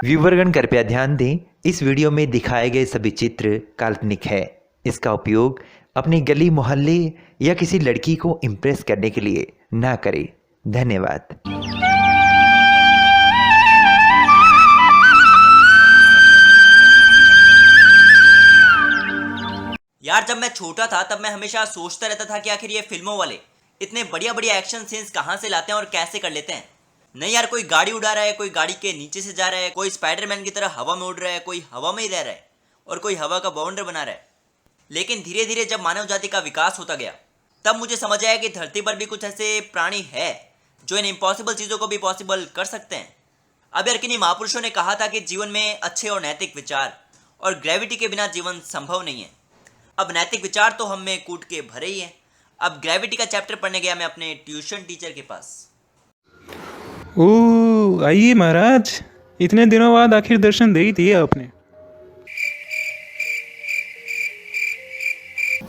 व्यूवरगण कृपया ध्यान दें, इस वीडियो में दिखाए गए सभी चित्र काल्पनिक है। इसका उपयोग अपनी गली मोहल्ले या किसी लड़की को इम्प्रेस करने के लिए ना करें। धन्यवाद। यार जब मैं छोटा था तब मैं हमेशा सोचता रहता था कि आखिर ये फिल्मों वाले इतने बढ़िया बढ़िया एक्शन सीन्स कहाँ से लाते हैं और कैसे कर लेते हैं। नहीं यार, कोई गाड़ी उड़ा रहा है, कोई गाड़ी के नीचे से जा रहा है, कोई स्पाइडरमैन की तरह हवा में उड़ रहा है, कोई हवा में ही रह रहा है और कोई हवा का बाउंडर बना रहा है। लेकिन धीरे धीरे जब मानव जाति का विकास होता गया तब मुझे समझ आया कि धरती पर भी कुछ ऐसे प्राणी है जो इन इम्पॉसिबल चीज़ों को भी पॉसिबल कर सकते हैं। अब यार किन्हीं महापुरुषों ने कहा था कि जीवन में अच्छे और नैतिक विचार और ग्रेविटी के बिना जीवन संभव नहीं है। अब नैतिक विचार तो हम में कूट के भरे ही हैं। अब ग्रेविटी का चैप्टर पढ़ने गया मैं अपने ट्यूशन टीचर के पास। ओह आइए महाराज, इतने दिनों बाद आखिर दर्शन दे ही दिए आपने।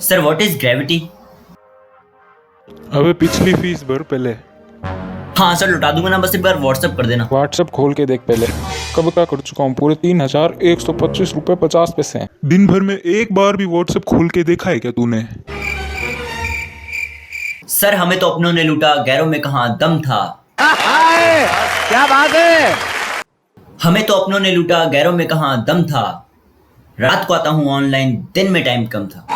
Sir what is gravity? अबे पिछली फीस भर पहले। हाँ सर लौटा दूंगा ना, बस एक बार व्हाट्सएप कर देना। व्हाट्सएप खोल के देख पहले। कब का कर चुका हूँ, पूरे 3125 रुपये 50 पैसे हैं। दिन भर में एक बार भी व्हाट्सएप खोल के देखा है क्या तूने? सर हमें तो अपनों ने लूटा, गैरों में कहाँ दम था। क्या बात है? हमें तो अपनों ने लूटा, गैरों में कहाँ दम था। रात को आता हूँ ऑनलाइन, दिन में टाइम कम था।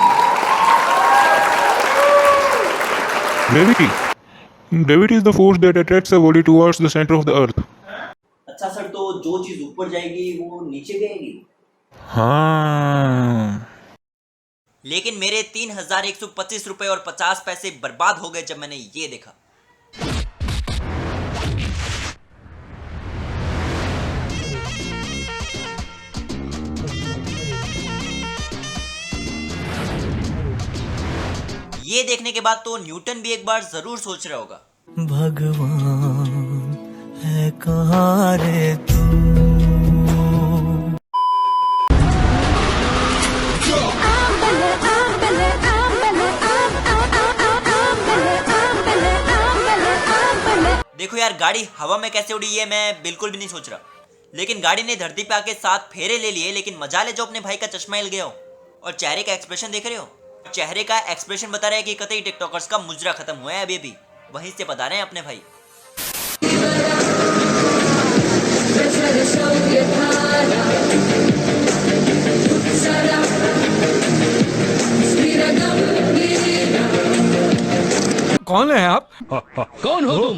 Gravity is the force that attracts a body towards the center of the earth. अच्छा सर, तो जो चीज ऊपर जाएगी वो नीचे गएगी? हाँ। लेकिन मेरे 3125 रुपए और 50 पैसे बर्बाद हो गए जब मैंने ये देखा। ये देखने के बाद तो न्यूटन भी एक बार जरूर सोच रहा होगा, भगवान है कहाँ रे तू। देखो यार गाड़ी हवा में कैसे उड़ी है मैं बिल्कुल भी नहीं सोच रहा, लेकिन गाड़ी ने धरती पे आके 7 फेरे ले लिए। लेकिन मजा ले जो अपने भाई का चश्मा हिल गया हो। और चेहरे का एक्सप्रेशन देख रहे हो, चेहरे का एक्सप्रेशन बता रहा है कि कतई टिकटॉकर्स का मुजरा खत्म हुआ है अभी वहीं से बता रहे हैं अपने भाई। कौन है आप? कौन हो तुम?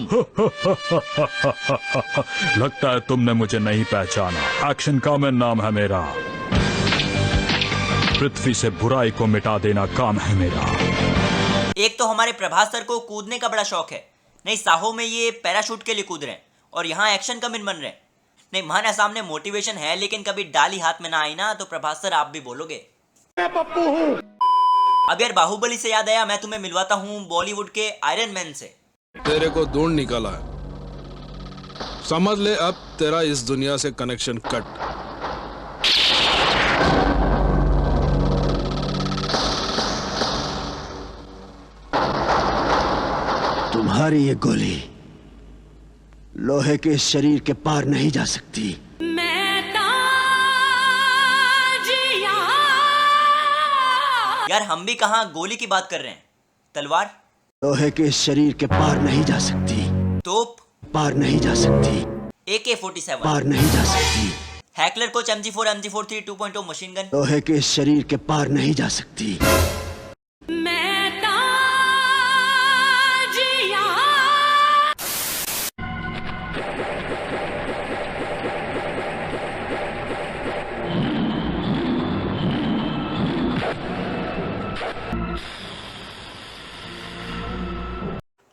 लगता है तुमने मुझे नहीं पहचाना। एक्शन का मैं नाम है मेरा। पृथ्वी से बुराई को मिटा देना काम है मेरा। एक तो हमारे प्रभास सर को कूदने का बड़ा शौक है, नहीं साहो में ये पैराशूट के लिए कूद रहे हैं और यहाँ एक्शन कमिन बन रहे हैं। नहीं माना सामने मोटिवेशन है, लेकिन कभी डाली हाथ में ना आई ना तो प्रभास सर आप भी बोलोगे। अब यार बाहुबली से याद आया, मैं तुम्हें मिलवाता हूँ बॉलीवुड के आयरन मैन से। तेरे को ढूंढ निकाला है, समझ ले अब तेरा इस दुनिया से कनेक्शन कट। तुम्हारी ये गोली लोहे के शरीर के पार नहीं जा सकती। यार हम भी कहाँ गोली की बात कर रहे हैं, तलवार लोहे के शरीर के पार नहीं जा सकती। तोप पार नहीं जा सकती। AK-47 पार नहीं जा सकती। Heckler coach MG4 MG43 2.0 machine gun लोहे के शरीर के पार नहीं जा सकती।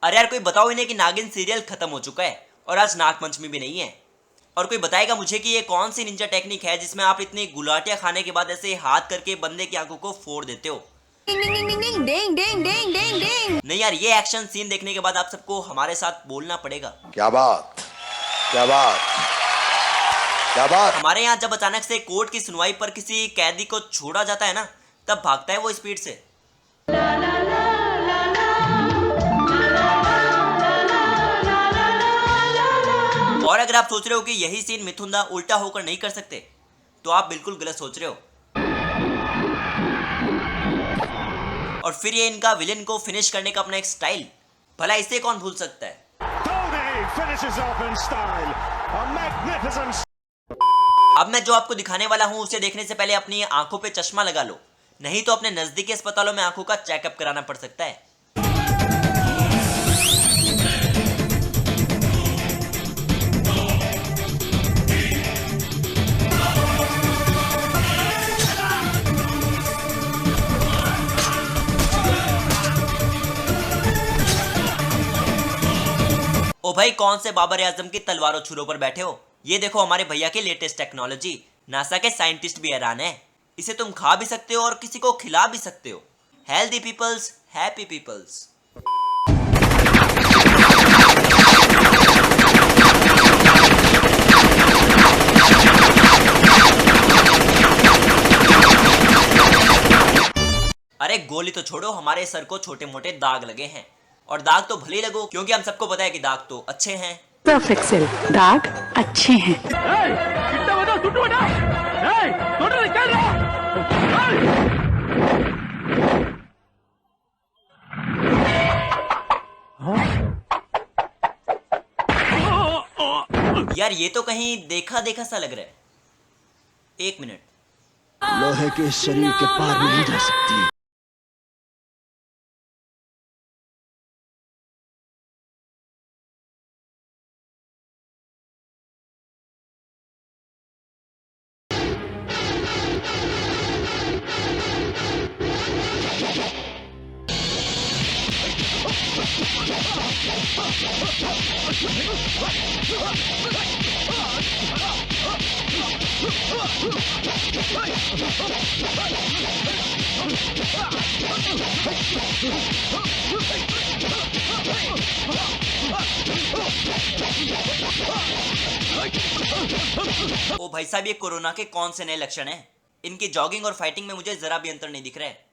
अरे यार कोई बताओ इन्हें कि नागिन सीरियल खत्म हो चुका है और आज नागपंचमी भी नहीं है। और कोई बताएगा मुझे कि ये कौन सी निंजा टेक्निक है जिसमें आप इतनी गुलाटियां खाने के बाद ऐसे हाथ करके बंदे की आंखों को फोड़ देते हो। नहीं यार ये एक्शन सीन देखने के बाद आप सबको हमारे साथ बोलना पड़ेगा। क्या बात, क्या बात, क्या बात। हमारे यहाँ जब अचानक से कोर्ट की सुनवाई पर किसी कैदी को छोड़ा जाता है ना, तब भागता है वो स्पीड से। और अगर आप सोच रहे हो कि यही सीन मिथुन दा उल्टा होकर नहीं कर सकते तो आप बिल्कुल गलत सोच रहे हो। और फिर ये इनका विलेन को फिनिश करने का अपना एक स्टाइल, भला इसे कौन भूल सकता है। अब मैं जो आपको दिखाने वाला हूं उसे देखने से पहले अपनी आंखों पे चश्मा लगा लो, नहीं तो अपने नजदीकी अस्पतालों में आंखों का चेकअप कराना पड़ सकता है। ओ भाई, कौन से बाबर आजम की तलवारों छुरों पर बैठे हो? ये देखो हमारे भैया की लेटेस्ट टेक्नोलॉजी। नासा के साइंटिस्ट भी हैरान है। इसे तुम खा भी सकते हो और किसी को खिला भी सकते हो। Healthy peoples, happy peoples. अरे गोली तो छोड़ो, हमारे सर को छोटे मोटे दाग लगे हैं। और दाग तो भले लगो, क्योंकि हम सबको पता है कि दाग तो अच्छे हैं। परफेक्ट सेल, दाग अच्छे हैं। यार ये तो कहीं देखा देखा सा लग रहा है। एक मिनट, लोहे के शरीर के पार नहीं जा सकती। ओ भाई साहब, ये कोरोना के कौन से नए लक्षण हैं? इनकी जॉगिंग और फाइटिंग में मुझे जरा भी अंतर नहीं दिख रहा है।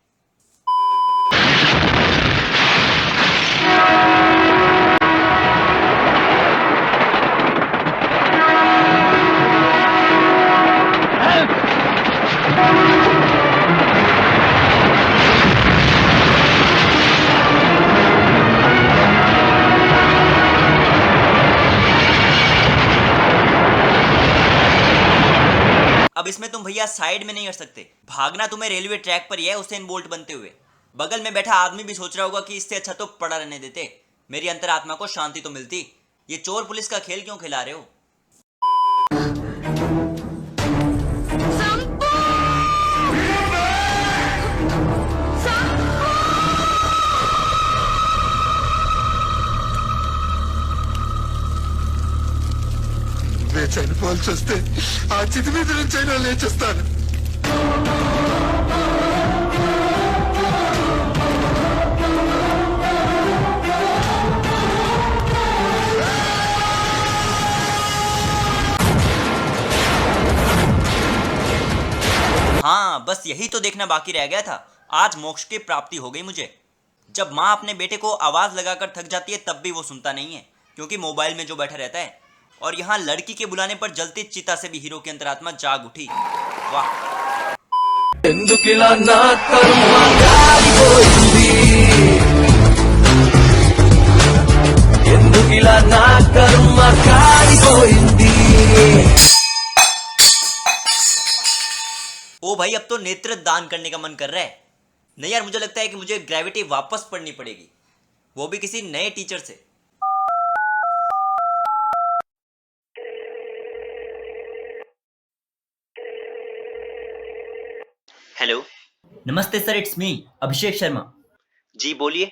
अब इसमें तुम भैया साइड में नहीं हट सकते। भागना तुम्हें रेलवे ट्रैक पर ही है, उसेन बोल्ट बनते हुए। बगल में बैठा आदमी भी सोच रहा होगा कि इससे अच्छा तो पड़ा रहने देते, मेरी अंतरात्मा को शांति तो मिलती। ये चोर पुलिस का खेल क्यों खिला रहे हो? చనిపోవాల్సి వస్తే ఆ చితి మీద నుంచైనా లేచేస్తాను. हाँ, बस यही तो देखना बाकी रह गया था। आज मोक्ष की प्राप्ति हो गई मुझे। जब माँ अपने बेटे को आवाज लगाकर थक जाती है तब भी वो सुनता नहीं है, क्योंकि मोबाइल में जो बैठा रहता है। और यहाँ लड़की के बुलाने पर जलती चिता से भी हीरो की अंतरात्मा जाग उठी। वाह। ओ भाई, अब तो नेत्र दान करने का मन कर रहा है। नहीं यार, मुझे लगता है कि मुझे ग्रेविटी वापस पढ़नी पड़ेगी, वो भी किसी नए टीचर से। हेलो, नमस्ते sir, it's me Abhishek Sharma. जी बोलिए।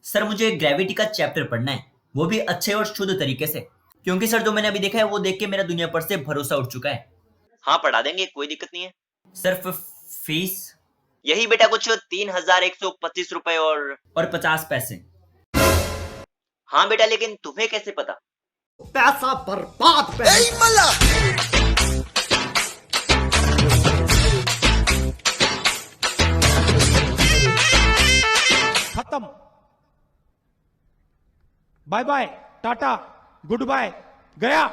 सर, मुझे ग्रेविटी का चैप्टर पढ़ना है, वो भी अच्छे और शुद्ध तरीके से, क्योंकि सर जो मैंने अभी देखा है वो देख के मेरा दुनिया पर से भरोसा उठ चुका है। हाँ, पढ़ा देंगे, कोई दिक्कत नहीं है। सर फीस यही बेटा कुछ 3125 रुपए और 50 पैसे। हाँ बेटा, लेकिन तुम्हें कैसे पता? पैसा बर्बाद खत्म। Bye bye, tata, goodbye, गया।